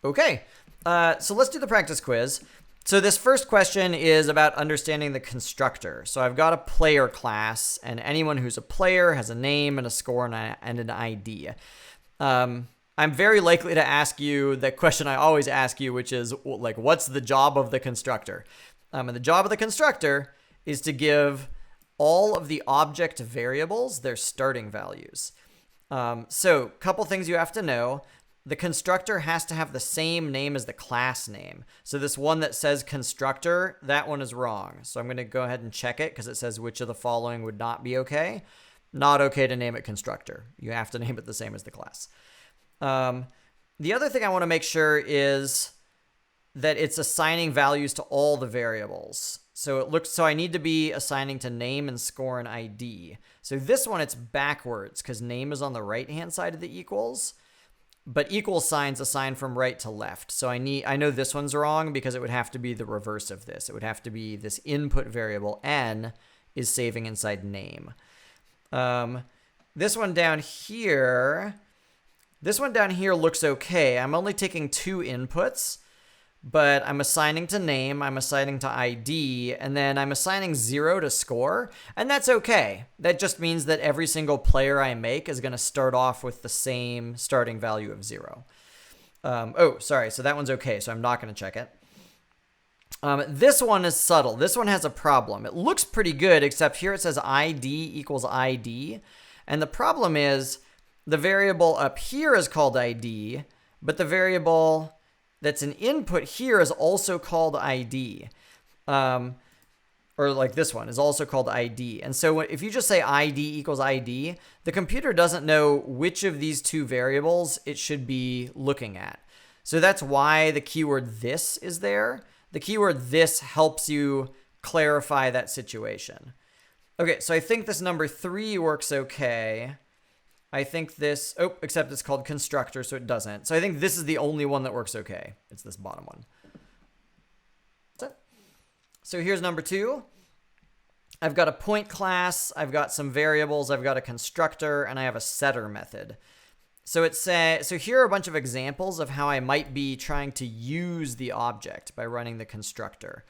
Okay, so let's do the practice quiz. So this first question is about understanding the constructor. So I've got a player class, and anyone who's a player has a name and a score and an ID. I'm very likely to ask you the question I always ask you, which is like, what's the job of the constructor? And the job of the constructor is to give all of the object variables their starting values. So a couple things you have to know. The constructor has to have the same name as the class name. So this one that says constructor, that one is wrong. So I'm going to go ahead and check it because it says which of the following would not be okay. Not okay to name it constructor. You have to name it the same as the class. The other thing I want to make sure is that it's assigning values to all the variables. So I need to be assigning to name and score and ID. So this one, it's backwards because name is on the right-hand side of the equals, but equal signs assign from right to left. So I know this one's wrong because it would have to be the reverse of this. It would have to be this input variable n is saving inside name. This one down here looks okay. I'm only taking 2 inputs, but I'm assigning to name, I'm assigning to ID, and then I'm assigning 0 to score, and that's okay. That just means that every single player I make is going to start off with the same starting value of 0. So that one's okay, so I'm not going to check it. This one is subtle. This one has a problem. It looks pretty good, except here it says ID equals ID, and the problem is the variable up here is called ID, but the variable that's an input here is also called ID. Or like this one is also called ID. And so if you just say ID equals ID, the computer doesn't know which of these 2 variables it should be looking at. So that's why the keyword this is there. The keyword this helps you clarify that situation. Okay, so I think this number 3 works okay. I think this, except it's called constructor, so it doesn't. So I think this is the only one that works okay. It's this bottom one. That's it. So here's number 2. I've got a point class, I've got some variables, I've got a constructor, and I have a setter method. So here are a bunch of examples of how I might be trying to use the object by running the constructor.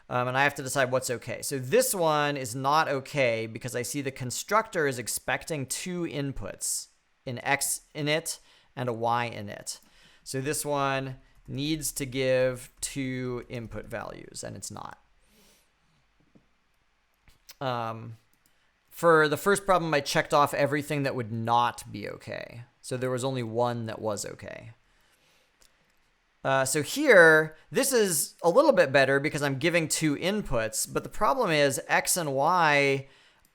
And I have to decide what's okay. So this one is not okay because I see the constructor is expecting 2 inputs, an x in it and a y in it. So this one needs to give 2 input values, and it's not. For the first problem, I checked off everything that would not be okay. So there was only one that was okay. So here, this is a little bit better because I'm giving 2 inputs, but the problem is x and y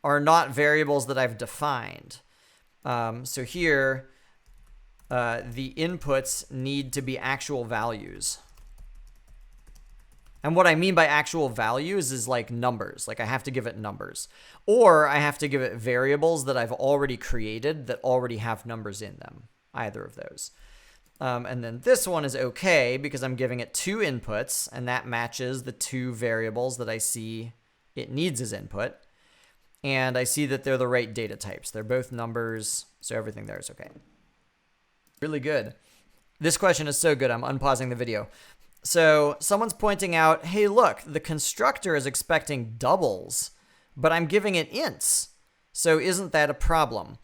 are not variables that I've defined. So here, the inputs need to be actual values. And what I mean by actual values is like numbers. Like I have to give it numbers. Or I have to give it variables that I've already created that already have numbers in them. Either of those. And then this one is okay because I'm giving it 2 inputs, and that matches the 2 variables that I see it needs as input. And I see that they're the right data types. They're both numbers, so everything there is okay. Really good. This question is so good, I'm unpausing the video. So someone's pointing out, hey, look, the constructor is expecting doubles, but I'm giving it ints. So isn't that a problem?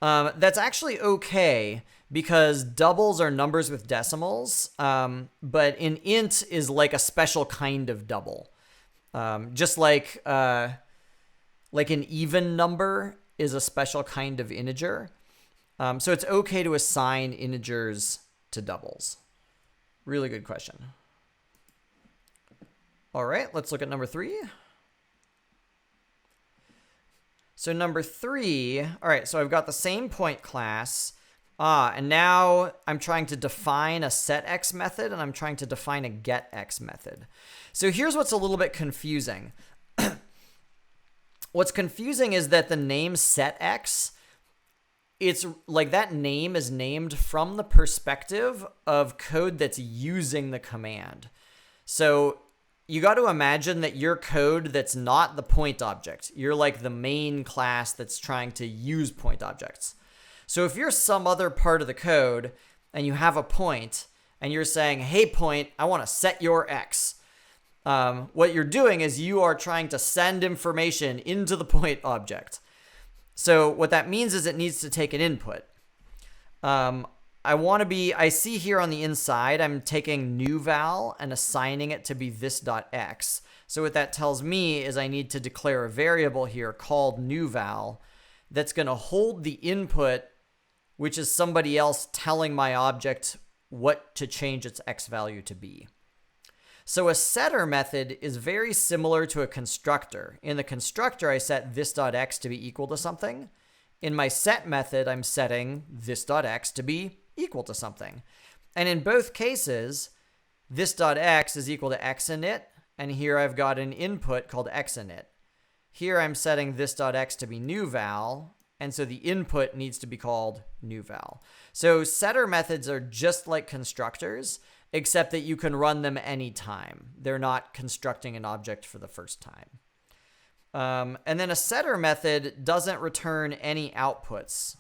That's actually okay because doubles are numbers with decimals, but an int is like a special kind of double. Just like an even number is a special kind of integer. So it's okay to assign integers to doubles. Really good question. All right, let's look at number 3. So number 3, all right, so I've got the same point class. And now I'm trying to define a setX method, and I'm trying to define a getX method. So here's what's a little bit confusing. What's confusing is that the name setX, it's like that name is named from the perspective of code that's using the command. So you got to imagine that your code that's not the point object. You're like the main class that's trying to use point objects. So if you're some other part of the code and you have a point and you're saying, hey, point, I want to set your X. What you're doing is you are trying to send information into the point object. So what that means is it needs to take an input. I see here on the inside, I'm taking new val and assigning it to be this.x. So what that tells me is I need to declare a variable here called new val that's going to hold the input, which is somebody else telling my object what to change its x value to be. So a setter method is very similar to a constructor. In the constructor, I set this.x to be equal to something. In my set method, I'm setting this.x to be equal to something. And in both cases, this.x is equal to x init, and here I've got an input called x init. Here I'm setting this.x to be new val, and so the input needs to be called new val. So setter methods are just like constructors, except that you can run them anytime. They're not constructing an object for the first time. And then a setter method doesn't return any outputs.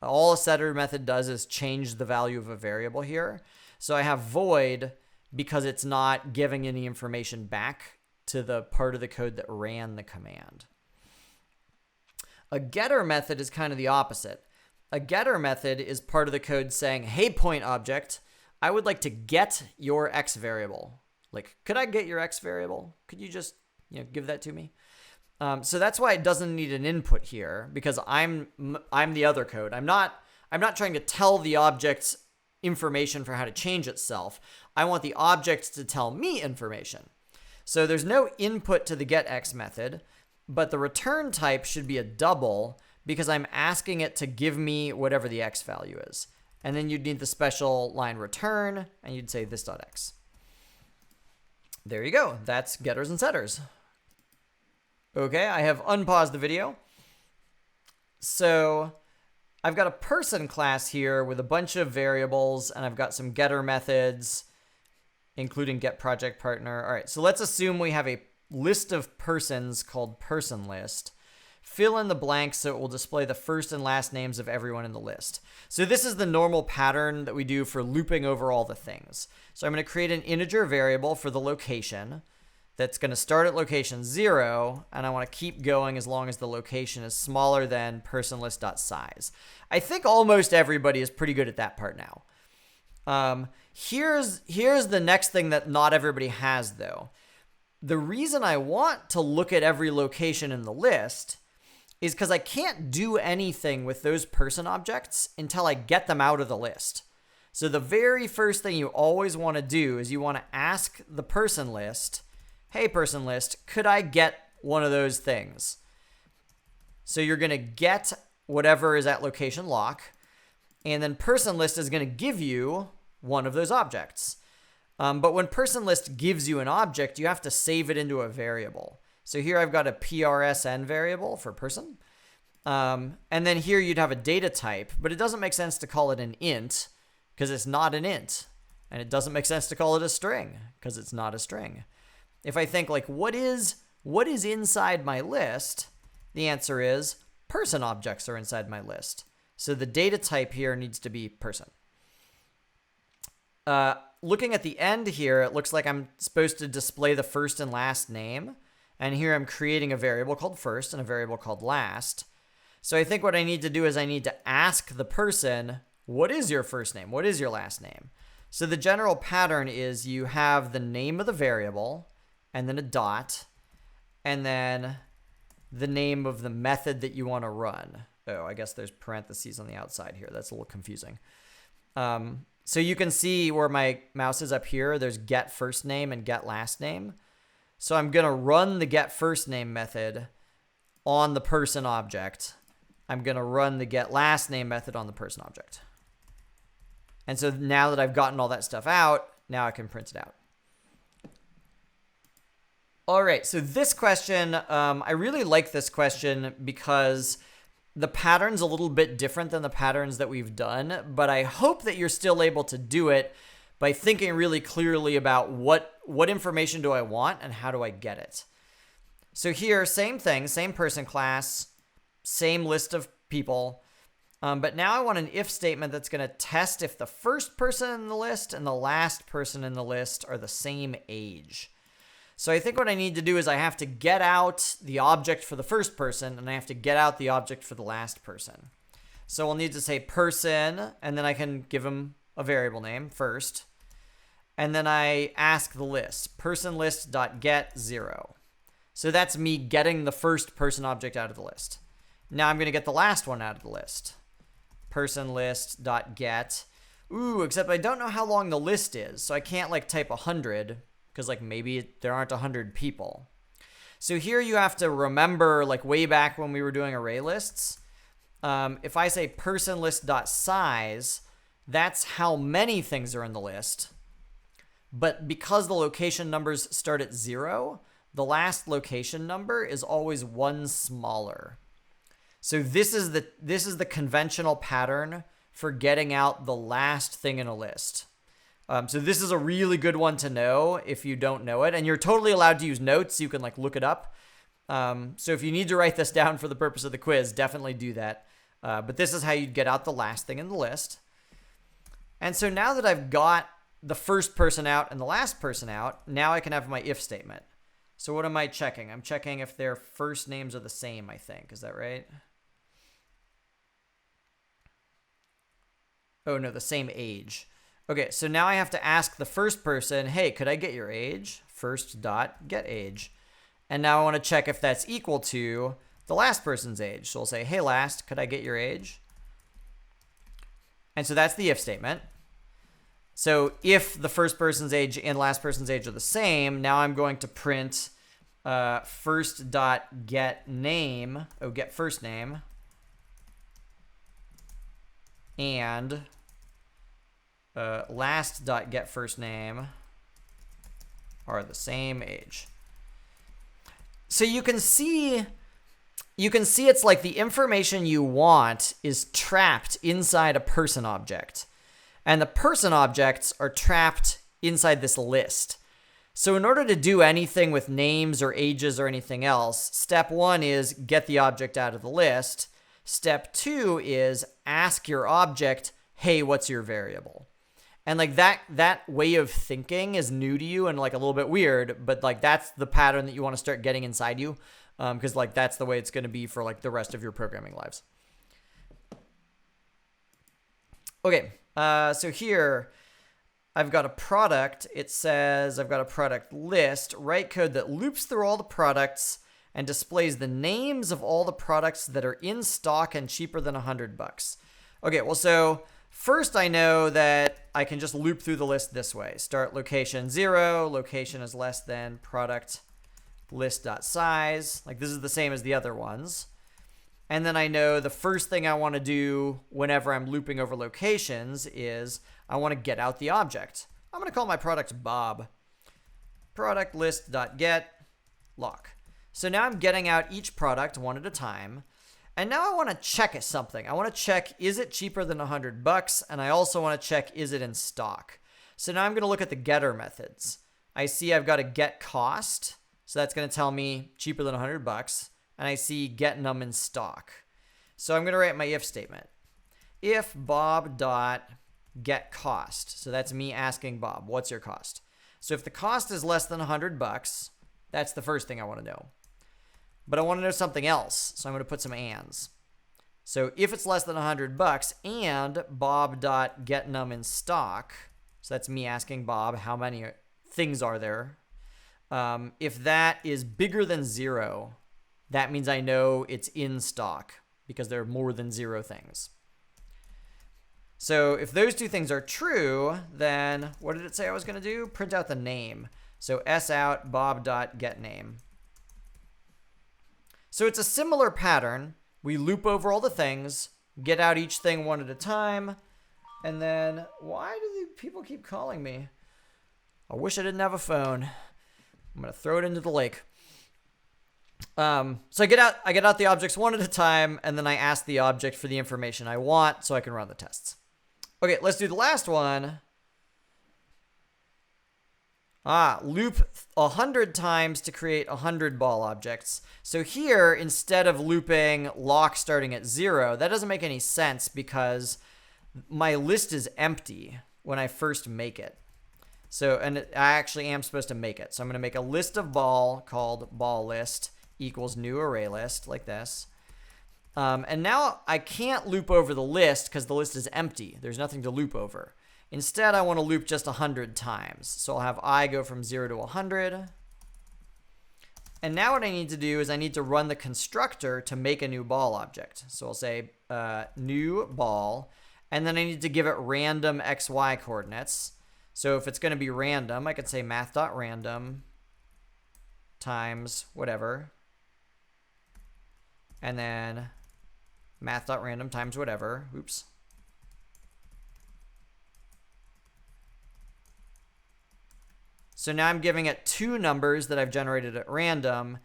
All a setter method does is change the value of a variable here. So I have void because it's not giving any information back to the part of the code that ran the command. A getter method is kind of the opposite. A getter method is part of the code saying, hey, point object, I would like to get your x variable. Like, could I get your x variable? Could you just, give that to me? So that's why it doesn't need an input here, because I'm the other code. I'm not trying to tell the object information for how to change itself. I want the object to tell me information. So there's no input to the getX method, but the return type should be a double because I'm asking it to give me whatever the x value is. And then you'd need the special line return, and you'd say this.x. There you go. That's getters and setters. Okay, I have unpaused the video. So I've got a person class here with a bunch of variables, and I've got some getter methods, including getProjectPartner. All right, so let's assume we have a list of persons called personList. Fill in the blanks so it will display the first and last names of everyone in the list. So this is the normal pattern that we do for looping over all the things. So I'm going to create an integer variable for the location that's going to start at location 0, and I want to keep going as long as the location is smaller than personList.size. I think almost everybody is pretty good at that part now. Here's the next thing that not everybody has, though. The reason I want to look at every location in the list is because I can't do anything with those person objects until I get them out of the list. So the very first thing you always want to do is you want to ask the person list, hey, person list, could I get one of those things? So you're going to get whatever is at location lock, and then person list is going to give you one of those objects. But when person list gives you an object, you have to save it into a variable. So here I've got a PRSN variable for person. And then here you'd have a data type, but it doesn't make sense to call it an int because it's not an int. And it doesn't make sense to call it a string because it's not a string. If I think like, what is inside my list? The answer is person objects are inside my list. So the data type here needs to be person. Looking at the end here, it looks like I'm supposed to display the first and last name. And here I'm creating a variable called first and a variable called last. So I think what I need to do is I need to ask the person, what is your first name? What is your last name? So the general pattern is you have the name of the variable and then a dot and then the name of the method that you want to run. Oh, I guess there's parentheses on the outside here. That's a little confusing. So you can see where my mouse is up here. There's get first name and get last name. So I'm going to run the get first name method on the person object. I'm going to run the get last name method on the person object. And so now that I've gotten all that stuff out, now I can print it out. All right, so this question, I really like this question because the pattern's a little bit different than the patterns that we've done, but I hope that you're still able to do it by thinking really clearly about what information do I want and how do I get it. So here, same thing, same person class, same list of people. But now I want an if statement that's going to test if the first person in the list and the last person in the list are the same age. So I think what I need to do is I have to get out the object for the first person, and I have to get out the object for the last person. So we'll need to say person, and then I can give them a variable name first. And then I ask the list, personList.get 0. So that's me getting the first person object out of the list. Now I'm going to get the last one out of the list. personList.get. Except I don't know how long the list is, so I can't like type 100 because like maybe there aren't 100 people. So here you have to remember like way back when we were doing array lists. If I say personList.size, that's how many things are in the list. But because the location numbers start at 0, the last location number is always one smaller. So this is the conventional pattern for getting out the last thing in a list. So this is a really good one to know if you don't know it, and you're totally allowed to use notes. You can like look it up. So if you need to write this down for the purpose of the quiz, definitely do that. But this is how you get out the last thing in the list. And so now that I've got the first person out and the last person out, now I can have my if statement. So what am I checking? I'm checking if their first names are the same, I think. Is that right? Oh, no, the same age. Okay, so now I have to ask the first person, hey, could I get your age? First.getAge. And now I want to check if that's equal to the last person's age. So we'll say, hey, last, could I get your age? And so that's the if statement. So if the first person's age and last person's age are the same, now I'm going to print first.getName, get first name, and last.getFirstName are the same age. So you can see it's like the information you want is trapped inside a person object. And the person objects are trapped inside this list. So in order to do anything with names or ages or anything else, step 1 is get the object out of the list. Step 2 is ask your object, hey, what's your variable? And like that way of thinking is new to you and like a little bit weird, but like that's the pattern that you want to start getting inside you, because like that's the way it's going to be for like the rest of your programming lives. Okay. So here I've got a product. It says I've got a product list, write code that loops through all the products and displays the names of all the products that are in stock and cheaper than $100. Okay, well, so first I know that I can just loop through the list this way. Start location 0, location is less than product list.size. Like this is the same as the other ones. And then I know the first thing I want to do whenever I'm looping over locations is I want to get out the object. I'm going to call my product Bob. Product list.get lock. So now I'm getting out each product one at a time. And now I want to check something. I want to check, is it cheaper than $100? And I also want to check, is it in stock? So now I'm going to look at the getter methods. I see I've got a get cost. So that's going to tell me cheaper than $100. And I see get num in stock. So I'm going to write my if statement. If bob.getCost. So that's me asking Bob, what's your cost? So if the cost is less than $100, that's the first thing I want to know. But I want to know something else. So I'm going to put some ands. So if it's less than $100 and bob.getNum in stock. So that's me asking Bob how many things are there. If that is bigger than 0, that means I know it's in stock because there are more than 0 things. So if those two things are true, then what did it say I was going to do? Print out the name. So sout bob.getName. So it's a similar pattern. We loop over all the things, get out each thing one at a time, and then why do people keep calling me? I wish I didn't have a phone. I'm going to throw it into the lake. So I get out the objects one at a time, and then I ask the object for the information I want so I can run the tests. Okay, let's do the last one. Loop 100 times to create 100 ball objects. So here, instead of looping lock starting at 0, that doesn't make any sense because my list is empty when I first make it. So, and I actually am supposed to make it. So I'm going to make a list of ball called ball list equals new array list, like this. And now I can't loop over the list because the list is empty. There's nothing to loop over. Instead, I want to loop just 100 times. So I'll have I go from 0 to 100. And now what I need to do is I need to run the constructor to make a new ball object. So I'll say new ball, and then I need to give it random xy coordinates. So if it's going to be random, I could say math.random times whatever, and then math.random times whatever. Oops. So now I'm giving it two numbers that I've generated at random.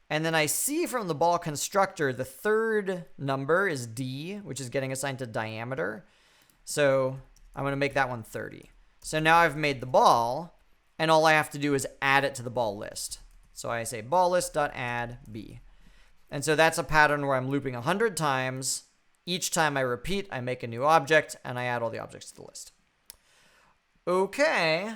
And then I see from the ball constructor, the third number is D, which is getting assigned to diameter. So I'm going to make that one 30. So now I've made the ball, and all I have to do is add it to the ball list. So I say ball list.add B. And so that's a pattern where I'm looping 100 times. Each time I repeat, I make a new object, and I add all the objects to the list. Okay.